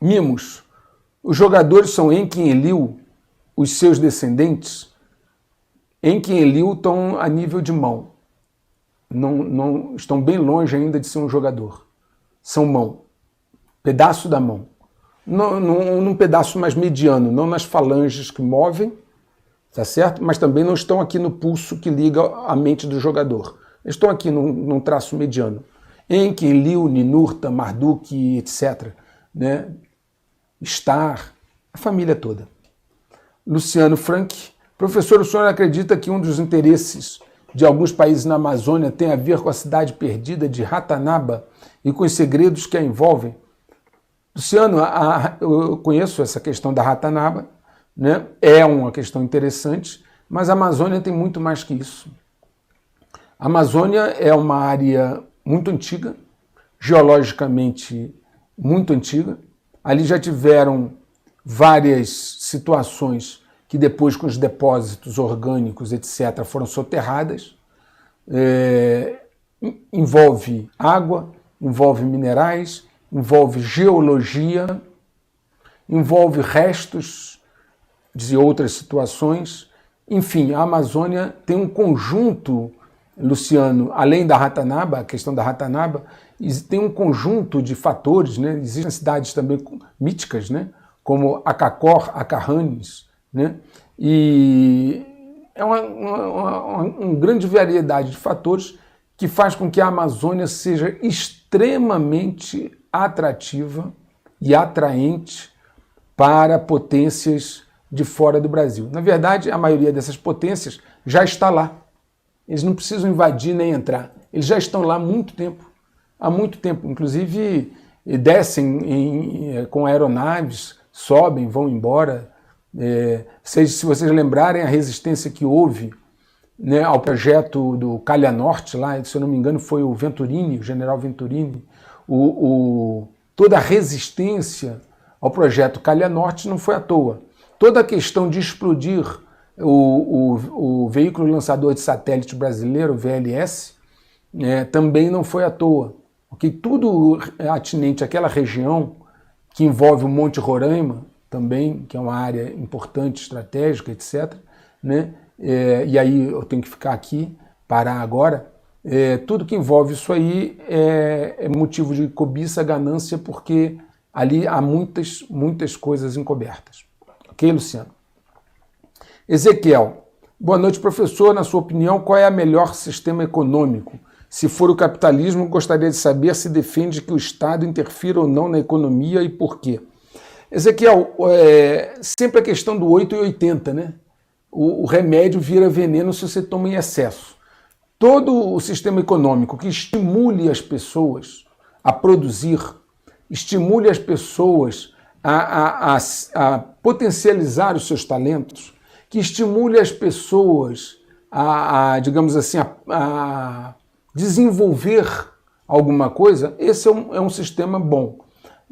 Mimos. Os jogadores são Enki e Enlil, os seus descendentes. Enki e Enlil estão a nível de mão. Não estão bem longe ainda de ser um jogador. São mão. Pedaço da mão. Num pedaço mais mediano, não nas falanges que movem, tá certo? Mas também não estão aqui no pulso que liga a mente do jogador. Eles estão aqui num traço mediano. Enki, Enlil, Ninurta, Marduk, etc. Né? Star, a família toda. Luciano Frank. Professor, o senhor acredita que um dos interesses de alguns países na Amazônia tem a ver com a cidade perdida de Ratanaba e com os segredos que a envolvem? Luciano, eu conheço essa questão da Ratanaba, né? É uma questão interessante, mas a Amazônia tem muito mais que isso. A Amazônia é uma área muito antiga, geologicamente muito antiga. Ali já tiveram várias situações que depois, com os depósitos orgânicos, etc., foram soterradas. Envolve água, envolve minerais, envolve geologia, envolve restos de outras situações. Enfim, a Amazônia tem um conjunto, Luciano, além da Ratanaba, a questão da Ratanaba, tem um conjunto de fatores, né? Existem cidades também míticas, né? Como Acacor, Acarranes, né? E é uma grande variedade de fatores que faz com que a Amazônia seja extremamente atrativa e atraente para potências de fora do Brasil. Na verdade, a maioria dessas potências já está lá. Eles não precisam invadir nem entrar. Eles já estão lá há muito tempo. Há muito tempo. Inclusive, descem com aeronaves, sobem, vão embora. Se vocês lembrarem a resistência que houve, né, ao projeto do Calha Norte, lá, se eu não me engano, foi o Venturini, o general Venturini. Toda a resistência ao projeto Calha Norte não foi à toa. Toda a questão de explodir o veículo lançador de satélite brasileiro, o VLS, também não foi à toa. Okay? Tudo atinente àquela região que envolve o Monte Roraima, também, que é uma área importante, estratégica, etc., né? E aí eu tenho que ficar aqui, parar agora. Tudo que envolve isso aí é motivo de cobiça, ganância, porque ali há muitas coisas encobertas. Ok, Luciano? Ezequiel. Boa noite, professor. Na sua opinião, qual é o melhor sistema econômico? Se for o capitalismo, gostaria de saber se defende que o Estado interfira ou não na economia e por quê. Ezequiel, sempre a questão do 8 e 80, né? O remédio vira veneno se você toma em excesso. Todo o sistema econômico que estimule as pessoas a produzir, estimule as pessoas a potencializar os seus talentos, que estimule as pessoas digamos assim, a desenvolver alguma coisa, esse é um sistema bom.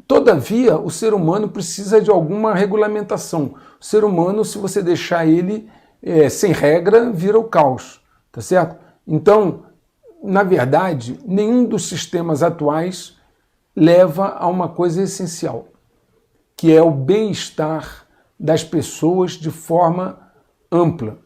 Todavia, o ser humano precisa de alguma regulamentação. O ser humano, se você deixar ele sem regra, vira o caos, tá certo? Então, na verdade, nenhum dos sistemas atuais leva a uma coisa essencial, que é o bem-estar das pessoas de forma ampla.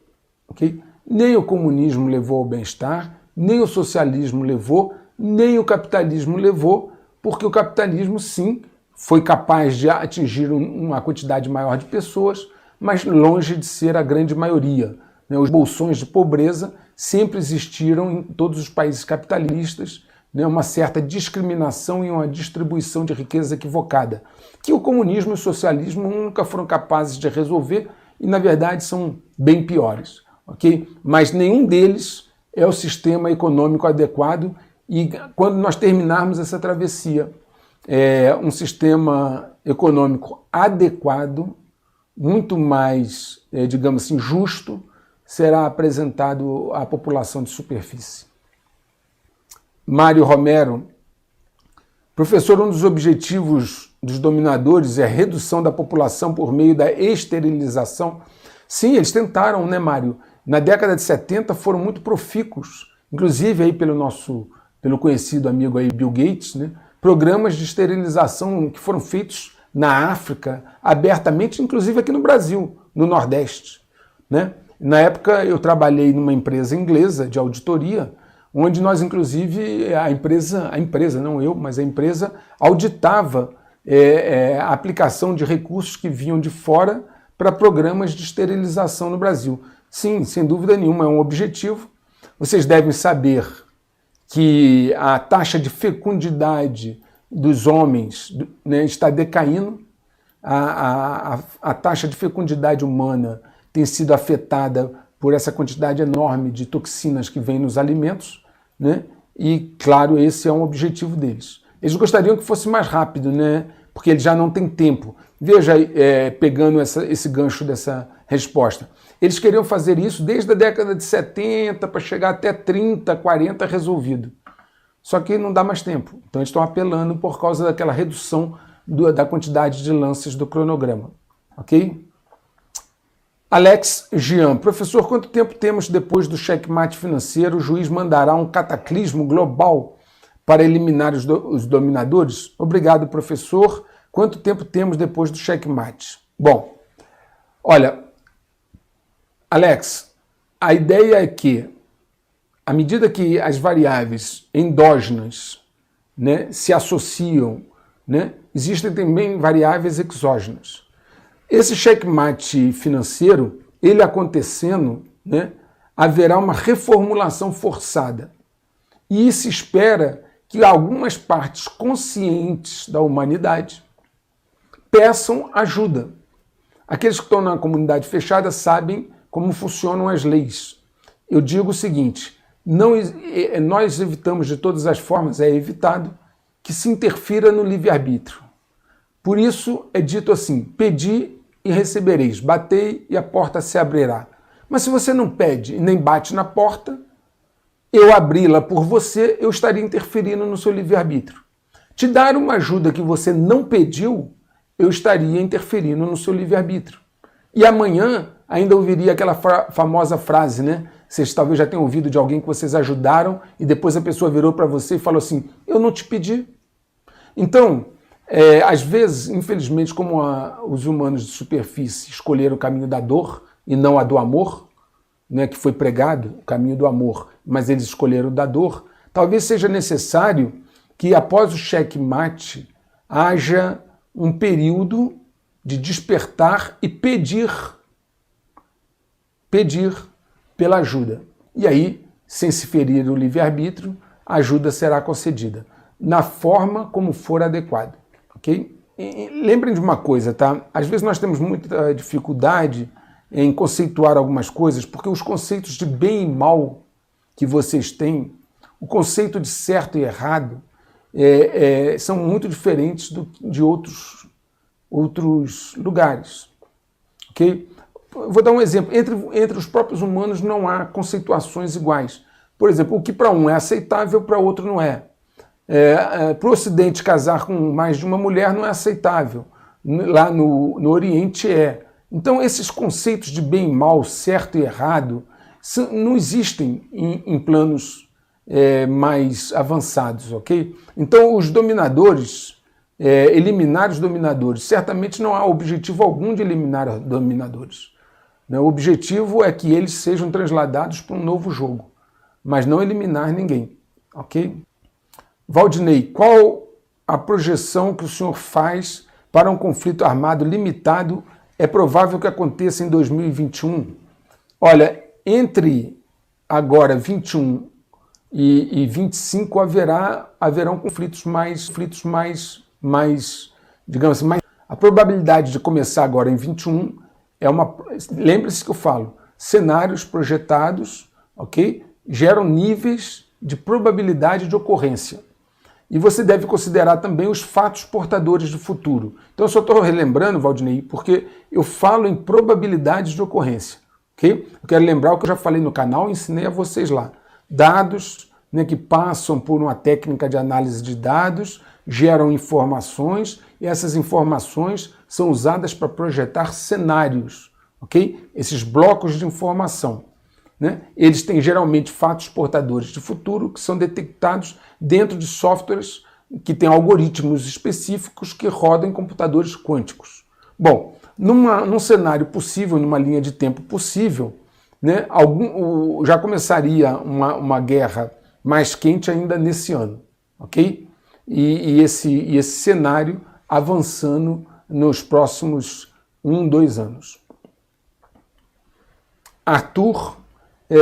Okay? Nem o comunismo levou ao bem-estar, nem o socialismo levou, nem o capitalismo levou, porque o capitalismo, sim, foi capaz de atingir uma quantidade maior de pessoas, mas longe de ser a grande maioria. Os bolsões de pobreza sempre existiram em todos os países capitalistas, uma certa discriminação e uma distribuição de riqueza equivocada, que o comunismo e o socialismo nunca foram capazes de resolver e, na verdade, são bem piores. Okay? Mas nenhum deles é o sistema econômico adequado e quando nós terminarmos essa travessia, um sistema econômico adequado, muito mais, digamos assim, justo, será apresentado à população de superfície. Mário Romero. Professor, um dos objetivos dos dominadores é a redução da população por meio da esterilização. Sim, eles tentaram, né, Mário? Na década de 70 foram muito profícuos, inclusive aí pelo conhecido amigo aí Bill Gates, né? Programas de esterilização que foram feitos na África, abertamente, inclusive aqui no Brasil, no Nordeste, né? Na época eu trabalhei numa empresa inglesa de auditoria, onde nós, inclusive, a empresa, não eu, mas a empresa auditava a aplicação de recursos que vinham de fora para programas de esterilização no Brasil. Sim, sem dúvida nenhuma, é um objetivo. Vocês devem saber que a taxa de fecundidade dos homens, né, está decaindo, a taxa de fecundidade humana tem sido afetada por essa quantidade enorme de toxinas que vem nos alimentos, né? E, claro, esse é um objetivo deles. Eles gostariam que fosse mais rápido, né? Porque eles já não têm tempo. Veja, pegando esse gancho dessa resposta. Eles queriam fazer isso desde a década de 70 para chegar até 30, 40 resolvido. Só que não dá mais tempo. Então eles estão apelando por causa daquela redução da quantidade de lances do cronograma. Ok? Alex Jean, professor, quanto tempo temos depois do checkmate financeiro? O juiz mandará um cataclismo global para eliminar os dominadores? Obrigado, professor. Quanto tempo temos depois do checkmate? Bom, olha, Alex, a ideia é que, à medida que as variáveis endógenas, né, se associam, né, existem também variáveis exógenas. Esse checkmate financeiro, ele acontecendo, né, haverá uma reformulação forçada. E se espera que algumas partes conscientes da humanidade peçam ajuda. Aqueles que estão na comunidade fechada sabem como funcionam as leis. Eu digo o seguinte, nós evitamos de todas as formas, é evitado, que se interfira no livre-arbítrio. Por isso é dito assim, pedi e recebereis, batei e a porta se abrirá. Mas se você não pede e nem bate na porta, eu abri-la por você, eu estaria interferindo no seu livre-arbítrio. Te dar uma ajuda que você não pediu, eu estaria interferindo no seu livre-arbítrio. E amanhã ainda ouviria aquela famosa frase, né? Vocês talvez já tenham ouvido de alguém que vocês ajudaram e depois a pessoa virou para você e falou assim, eu não te pedi. Então, às vezes, infelizmente, como os humanos de superfície escolheram o caminho da dor e não a do amor, né, que foi pregado, o caminho do amor, mas eles escolheram o da dor, talvez seja necessário que após o checkmate haja um período de despertar e pedir pela ajuda. E aí, sem se ferir o livre-arbítrio, a ajuda será concedida, na forma como for adequado. Ok? E lembrem de uma coisa, tá? Às vezes nós temos muita dificuldade em conceituar algumas coisas, porque os conceitos de bem e mal que vocês têm, o conceito de certo e errado, são muito diferentes de outros lugares. Ok? Vou dar um exemplo. Entre os próprios humanos não há conceituações iguais. Por exemplo, o que para um é aceitável, para outro não é. Para o Ocidente, casar com mais de uma mulher não é aceitável. Lá no Oriente é. Então, esses conceitos de bem e mal, certo e errado, não existem em planos mais avançados, ok? Então, os dominadores, eliminar os dominadores, certamente não há objetivo algum de eliminar dominadores. O objetivo é que eles sejam transladados para um novo jogo, mas não eliminar ninguém, ok? Valdinei, qual a projeção que o senhor faz para um conflito armado limitado? É provável que aconteça em 2021? Olha, entre agora 21 e 25 haverão conflitos mais, digamos assim, mais. A probabilidade de começar agora em 21 é uma. Lembre-se que eu falo, cenários projetados, ok, geram níveis de probabilidade de ocorrência. E você deve considerar também os fatos portadores do futuro. Então eu só estou relembrando, Valdinei, porque eu falo em probabilidades de ocorrência. Okay? Eu quero lembrar o que eu já falei no canal e ensinei a vocês lá. Dados, né, que passam por uma técnica de análise de dados, geram informações e essas informações são usadas para projetar cenários. Okay? Esses blocos de informação. Né? Eles têm geralmente fatos portadores de futuro que são detectados dentro de softwares que tem algoritmos específicos que rodam em computadores quânticos. Bom, num cenário possível, numa linha de tempo possível, né, já começaria uma guerra mais quente ainda nesse ano, ok? E esse cenário avançando nos próximos 2 anos. Arthur,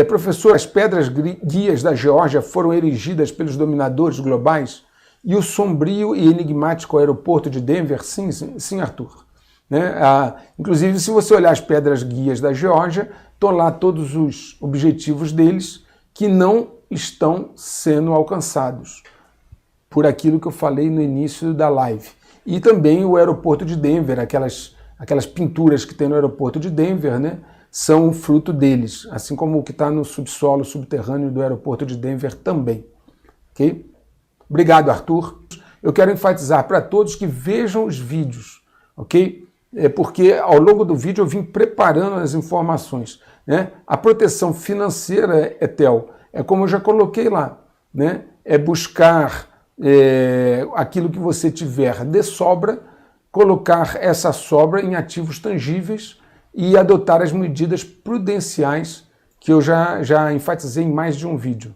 professor, as pedras guias da Geórgia foram erigidas pelos dominadores globais e o sombrio e enigmático aeroporto de Denver? Sim, sim, Arthur. Né? Inclusive, se você olhar as pedras guias da Geórgia, estão lá todos os objetivos deles que não estão sendo alcançados por aquilo que eu falei no início da live. E também o aeroporto de Denver, aquelas pinturas que tem no aeroporto de Denver, né, são fruto deles, assim como o que está no subsolo subterrâneo do aeroporto de Denver também. Ok? Obrigado, Arthur. Eu quero enfatizar para todos que vejam os vídeos, ok? Porque ao longo do vídeo eu vim preparando as informações. Né? A proteção financeira, Etel, é como eu já coloquei lá, né? É buscar aquilo que você tiver de sobra, colocar essa sobra em ativos tangíveis e adotar as medidas prudenciais que eu já enfatizei em mais de um vídeo.